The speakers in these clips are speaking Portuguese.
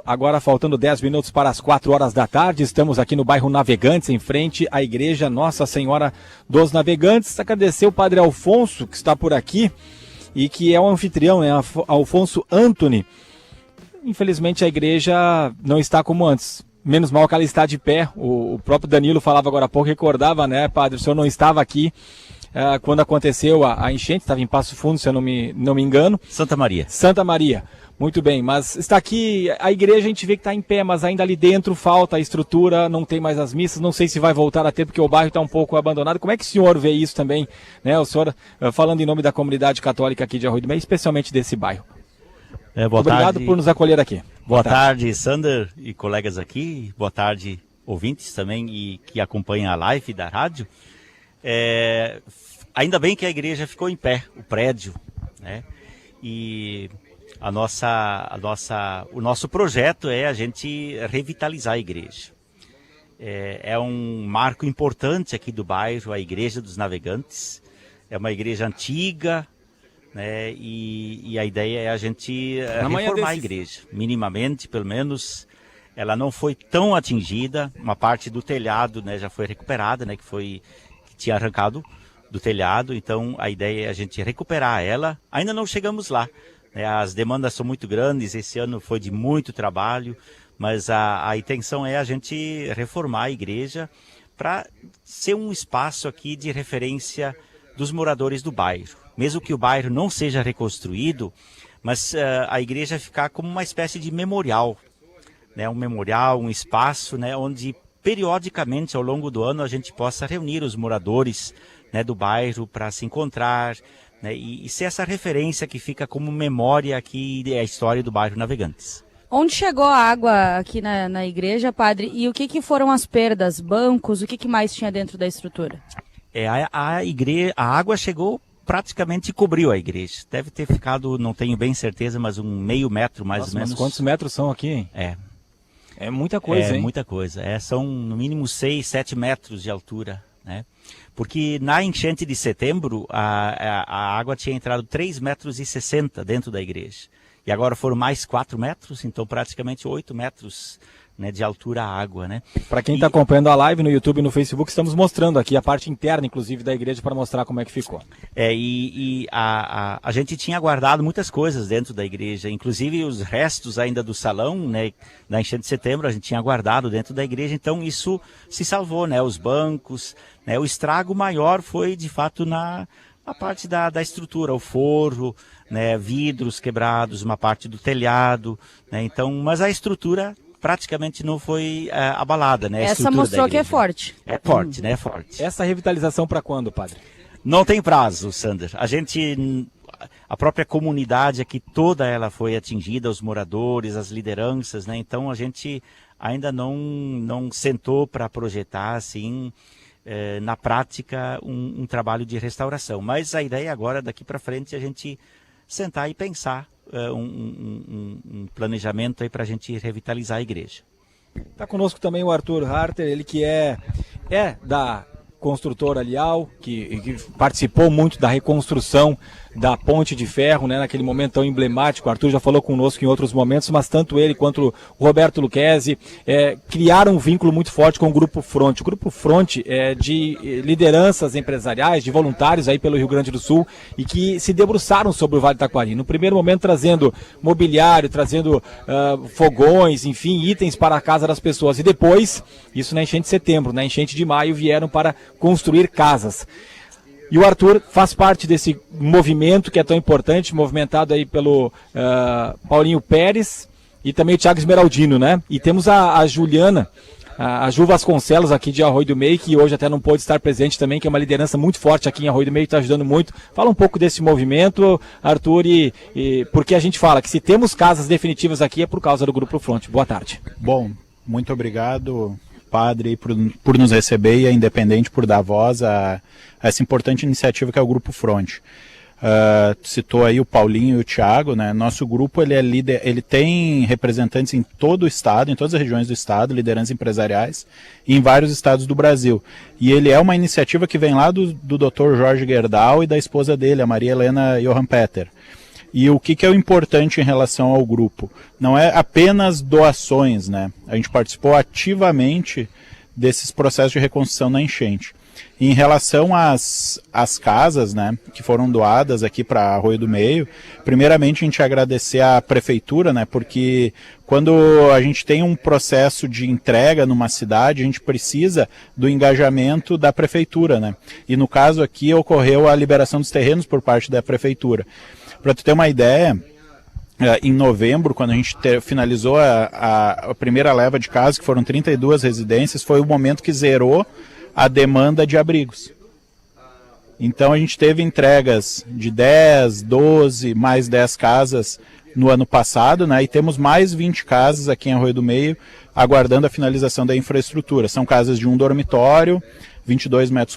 Agora faltando 10 minutos para as 4 horas da tarde, estamos aqui no bairro Navegantes, em frente à igreja Nossa Senhora dos Navegantes. Agradecer o padre Alfonso, que está por aqui e que é o anfitrião, né? Alfonso Antony. Infelizmente a igreja não está como antes. Menos mal que ela está de pé. O próprio Danilo falava agora há pouco, recordava, né, padre? O senhor não estava aqui quando aconteceu a enchente, estava em Passo Fundo, se eu não me engano. Santa Maria. Santa Maria. Muito bem, mas está aqui, a igreja a gente vê que está em pé, mas ainda ali dentro falta a estrutura, não tem mais as missas, não sei se vai voltar a ter, porque o bairro está um pouco abandonado. Como é que o senhor vê isso também, né? O senhor falando em nome da comunidade católica aqui de Arroio do Meio, especialmente desse bairro. Obrigado por nos acolher aqui. Boa tarde, Sander e colegas aqui, boa tarde, ouvintes também e que acompanham a live da rádio. Ainda bem que a igreja ficou em pé, o prédio, né? E o nosso projeto é a gente revitalizar a igreja. É um marco importante aqui do bairro, a Igreja dos Navegantes. É uma igreja antiga, né? E a ideia é a gente reformar a igreja, minimamente, pelo menos. Ela não foi tão atingida, uma parte do telhado, né, já foi recuperada, né, que tinha arrancado do telhado. Então a ideia é a gente recuperar ela. Ainda não chegamos lá. As demandas são muito grandes, esse ano foi de muito trabalho, mas a intenção é a gente reformar a igreja para ser um espaço aqui de referência dos moradores do bairro. Mesmo que o bairro não seja reconstruído, mas a igreja ficar como uma espécie de memorial, né? Um memorial, um espaço, né, onde periodicamente ao longo do ano a gente possa reunir os moradores, né, do bairro para se encontrar, né, e ser essa referência que fica como memória aqui da história do bairro Navegantes. Onde chegou a água aqui na igreja, padre? E o que foram as perdas? Bancos? O que mais tinha dentro da estrutura? A água chegou praticamente e cobriu a igreja. Deve ter ficado, não tenho bem certeza, mas um meio metro mais ou menos. Mas quantos metros são aqui, hein? É muita coisa, hein? É muita coisa. São no mínimo 6, 7 metros de altura, né? Porque na enchente de setembro, a água tinha entrado 3,60 metros dentro da igreja. E agora foram mais 4 metros, então praticamente 8 metros, né, de altura a água, né? Para quem está acompanhando a live no YouTube e no Facebook, estamos mostrando aqui a parte interna, inclusive, da igreja para mostrar como é que ficou. A gente tinha guardado muitas coisas dentro da igreja, inclusive os restos ainda do salão, né, da enchente de setembro, a gente tinha guardado dentro da igreja, então isso se salvou, né? Os bancos, né? O estrago maior foi, de fato, na parte da estrutura, o forro, né, vidros quebrados, uma parte do telhado, né? Então, mas a estrutura praticamente não foi abalada, né? Essa mostrou que é forte. É forte, né? É forte. Essa revitalização para quando, padre? Não tem prazo, Sander. A própria comunidade aqui, toda ela foi atingida, os moradores, as lideranças, né? Então a gente ainda não sentou para projetar, assim, na prática, um trabalho de restauração. Mas a ideia agora, daqui para frente, é a gente sentar e pensar um planejamento aí para a gente revitalizar a igreja. Está conosco também o Arthur Harter, ele que é da construtora Lial, que participou muito da reconstrução da Ponte de Ferro, né, naquele momento tão emblemático. O Arthur já falou conosco em outros momentos, mas tanto ele quanto o Roberto Lucchesi criaram um vínculo muito forte com o Grupo Fronte. O Grupo Fronte é de lideranças empresariais, de voluntários aí pelo Rio Grande do Sul e que se debruçaram sobre o Vale do Taquari. No primeiro momento trazendo mobiliário, trazendo fogões, enfim, itens para a casa das pessoas. E depois, isso na enchente de setembro, na enchente de maio, vieram para construir casas. E o Arthur faz parte desse movimento que é tão importante, movimentado aí pelo Paulinho Pérez e também o Thiago Esmeraldino, né? E temos a Juliana, a Ju Vasconcelos aqui de Arroio do Meio, que hoje até não pôde estar presente também, que é uma liderança muito forte aqui em Arroio do Meio, está ajudando muito. Fala um pouco desse movimento, Arthur, e porque a gente fala que se temos casas definitivas aqui é por causa do Grupo Fronte. Boa tarde. Bom, muito obrigado, padre, por nos receber e a Independente por dar voz a essa importante iniciativa que é o Grupo Fronte. Citou aí o Paulinho e o Thiago, né? Nosso grupo ele é líder, ele tem representantes em todo o estado, em todas as regiões do estado, lideranças empresariais e em vários estados do Brasil. E ele é uma iniciativa que vem lá do Dr. Jorge Gerdau e da esposa dele, a Maria Helena Johan Peter. E o que é o importante em relação ao grupo? Não é apenas doações, né? A gente participou ativamente desses processos de reconstrução na enchente. Em relação às casas, né, que foram doadas aqui para Arroio do Meio, primeiramente a gente agradecer à prefeitura, né, porque quando a gente tem um processo de entrega numa cidade, a gente precisa do engajamento da prefeitura, né? E no caso aqui ocorreu a liberação dos terrenos por parte da prefeitura. Para tu ter uma ideia, em novembro, quando a gente finalizou a primeira leva de casas, que foram 32 residências, foi o momento que zerou a demanda de abrigos. Então a gente teve entregas de 10, 12, mais 10 casas no ano passado, né? E temos mais 20 casas aqui em Arroio do Meio, aguardando a finalização da infraestrutura. São casas de um dormitório, 23 metros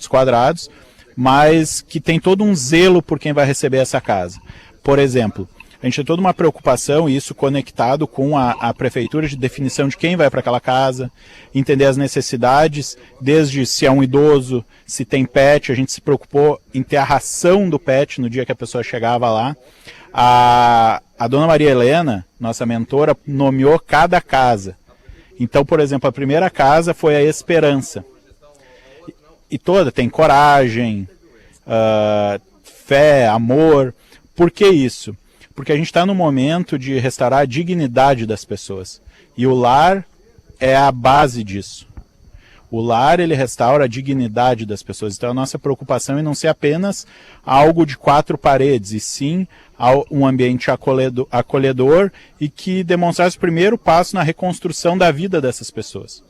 quadrados, mas que tem todo um zelo por quem vai receber essa casa. Por exemplo, a gente tem toda uma preocupação, e isso conectado com a prefeitura, de definição de quem vai para aquela casa, entender as necessidades, desde se é um idoso, se tem pet. A gente se preocupou em ter a ração do pet no dia que a pessoa chegava lá. A dona Maria Helena, nossa mentora, nomeou cada casa. Então, por exemplo, a primeira casa foi a Esperança. E toda tem coragem, fé, amor. Por que isso? Porque a gente está no momento de restaurar a dignidade das pessoas. E o lar é a base disso. O lar, ele restaura a dignidade das pessoas. Então a nossa preocupação é não ser apenas algo de 4 paredes, e sim um ambiente acolhedor e que demonstrasse o primeiro passo na reconstrução da vida dessas pessoas.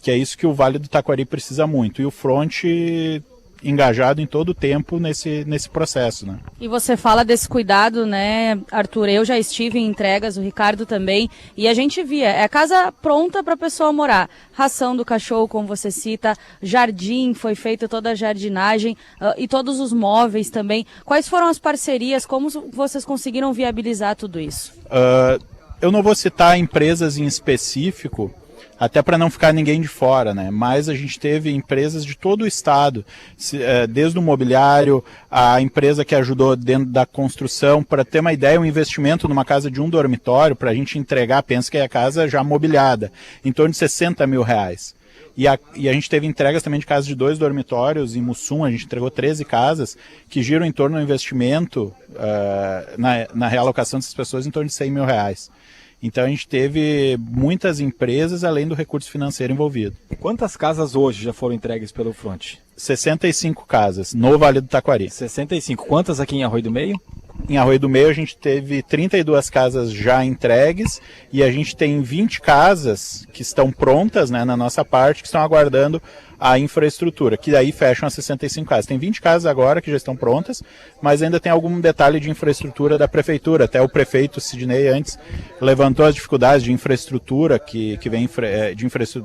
Que é isso que o Vale do Taquari precisa muito. E o Fronte engajado em todo o tempo nesse processo, né? E você fala desse cuidado, né, Arthur? Eu já estive em entregas, o Ricardo também, e a gente via, é a casa pronta para a pessoa morar. Ração do cachorro, como você cita, jardim, foi feita toda a jardinagem, e todos os móveis também. Quais foram as parcerias, como vocês conseguiram viabilizar tudo isso? Eu não vou citar empresas em específico, até para não ficar ninguém de fora, né? Mas a gente teve empresas de todo o estado, desde o mobiliário, a empresa que ajudou dentro da construção. Para ter uma ideia, um investimento numa casa de um dormitório, para a gente entregar, pensa que é a casa já mobiliada, em torno de 60 mil reais. E a gente teve entregas também de casas de 2 dormitórios em Mussum. A gente entregou 13 casas que giram em torno do investimento, na realocação dessas pessoas, em torno de 100 mil reais. Então a gente teve muitas empresas além do recurso financeiro envolvido. Quantas casas hoje já foram entregues pelo Fronte? 65 casas no Vale do Taquari. 65. Quantas aqui em Arroio do Meio? Em Arroio do Meio a gente teve 32 casas já entregues, e a gente tem 20 casas que estão prontas, né, na nossa parte, que estão aguardando a infraestrutura, que daí fecham as 65 casas. Tem 20 casas agora que já estão prontas, mas ainda tem algum detalhe de infraestrutura da prefeitura. Até o prefeito Sidney antes levantou as dificuldades de infraestrutura que vem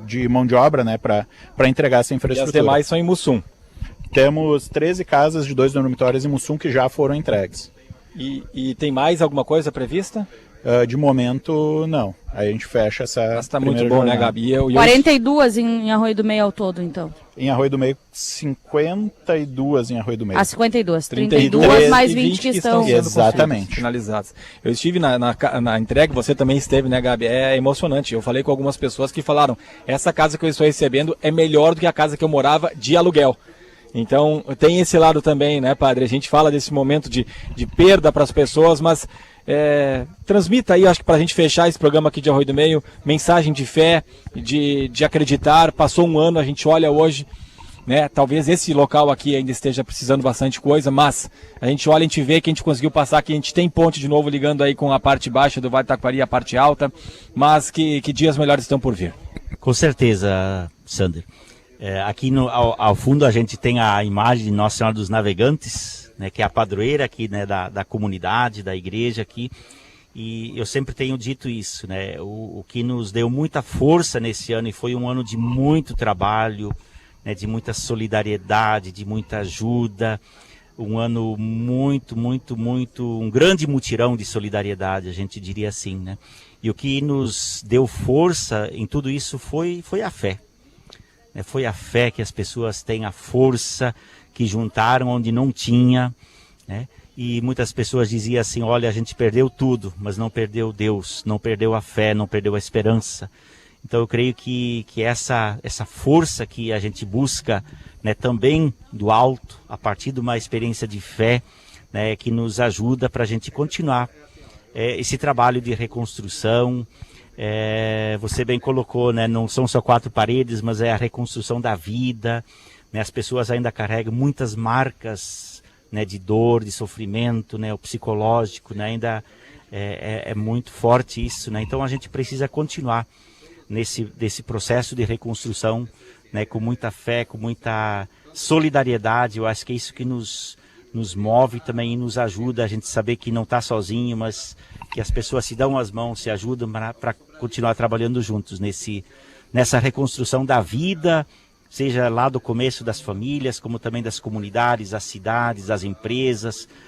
de mão de obra, né, para entregar essa infraestrutura. E as demais são em Mussum. Temos 13 casas de 2 dormitórios em Mussum que já foram entregues. E tem mais alguma coisa prevista? De momento, não. Aí a gente fecha essa. Mas tá muito bom, né, Gabi? 42 em Arroio do Meio ao todo, então. Em Arroio do Meio, 52 em Arroio do Meio. 52. 32 mais 20 que estão sendo exatamente finalizadas. Eu estive na entrega, você também esteve, né, Gabi? É emocionante. Eu falei com algumas pessoas que falaram: essa casa que eu estou recebendo é melhor do que a casa que eu morava de aluguel. Então, tem esse lado também, né, padre? A gente fala desse momento de perda para as pessoas, mas transmita aí, acho que para a gente fechar esse programa aqui de Arroio do Meio, mensagem de fé, de acreditar. Passou um ano, a gente olha hoje, né? Talvez esse local aqui ainda esteja precisando bastante coisa, mas a gente olha, a gente vê que a gente conseguiu passar, que a gente tem ponte de novo ligando aí com a parte baixa do Vale do Taquari e a parte alta, mas que dias melhores estão por vir. Com certeza, Sander. Aqui ao fundo a gente tem a imagem de Nossa Senhora dos Navegantes, né, que é a padroeira aqui, né, da comunidade, da igreja aqui. E eu sempre tenho dito isso, né, o que nos deu muita força nesse ano, e foi um ano de muito trabalho, né, de muita solidariedade, de muita ajuda, um ano muito, um grande mutirão de solidariedade, a gente diria assim, né. E o que nos deu força em tudo isso foi a fé. Foi a fé, que as pessoas têm a força, que juntaram onde não tinha, né? e muitas pessoas diziam assim, olha, a gente perdeu tudo, mas não perdeu Deus, não perdeu a fé, não perdeu a esperança. Então eu creio que essa força que a gente busca, né, também do alto, a partir de uma experiência de fé, né, que nos ajuda para a gente continuar esse trabalho de reconstrução. Você bem colocou, né, não são só 4 paredes, mas é a reconstrução da vida, né, as pessoas ainda carregam muitas marcas, né, de dor, de sofrimento, né, o psicológico, né, ainda é muito forte isso, né, então a gente precisa continuar nesse processo de reconstrução, né, com muita fé, com muita solidariedade. Eu acho que é isso que nos move também e nos ajuda a gente saber que não está sozinho, mas que as pessoas se dão as mãos, se ajudam para continuar trabalhando juntos nessa reconstrução da vida, seja lá do começo das famílias, como também das comunidades, das cidades, das empresas,